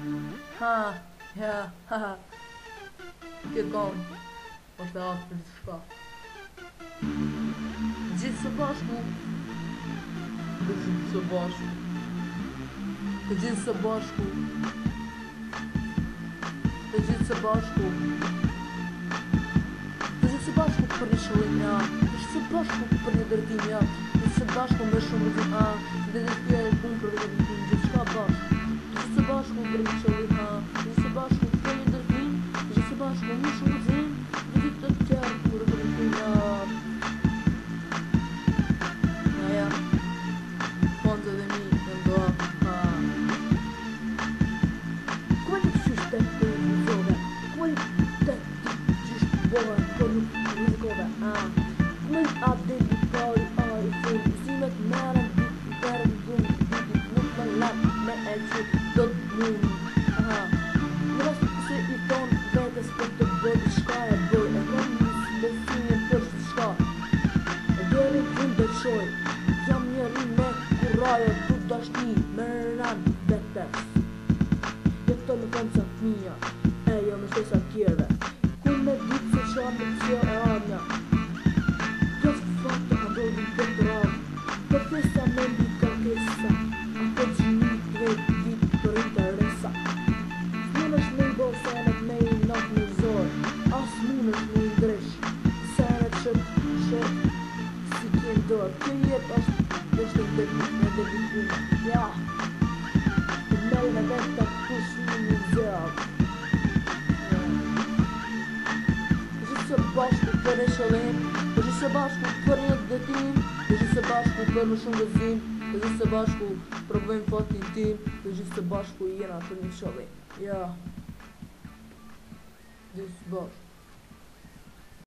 Ha, ja, ha, ha. Kjo kom, o të atë për të shka. Gjithë së bashku. Të gjithë së bashku. Të gjithë së bashku. Të gjithë së bashku. Të gjithë së bashku për një shëllim, ja. Të gjithë së bashku për një dërtim, ja. Të gjithë së bashku me shumë rëzim, a. Dhe dhe tjere punë për një dërtim, gjithë shka bashku. Të gjithë së bashku për një shëllim, a. Të gjithë së bashku për një dërtim, të gjithë së bashku me shumë rëzim, dhe dhe tjere për një dërtim, ja. Ja. Fonzo dhe mi, në ndoa, a. Come ti ci stai per risolvere? Come te ci stai per risolvere? Ah, come ha detto poi ai figli si metteranno per un punto di non la me e ci tot moon. Ah, non se i ton vede spetto body sky boy e non mi fine per sky. E deve punto shoj. Jam njeri me kurajo tu dashni me ran vetes. Jeton në konca mia, e jo me shtesa tjere. Ku me ditë se shamë që e anja. Këtë fatë ka dojnë për të rame. Për fesa me mbi ka kesa. A të gjini të ditë për interesa. S'mun është me i bo senet me i natë në zorë. As mun është me i dresh. Senet që si kjenë dorë. Kjo jetë është në debitin. Ja. Në veta kush një zërë. Të gjithë së bashku për një shëllim, të gjithë së bashku për një dëtim, të gjithë së bashku për më shumë gëzim, të gjithë së bashku provojmë fatin tim, të gjithë së bashku jena për një shëllim. Ja. Gjithë së bashku.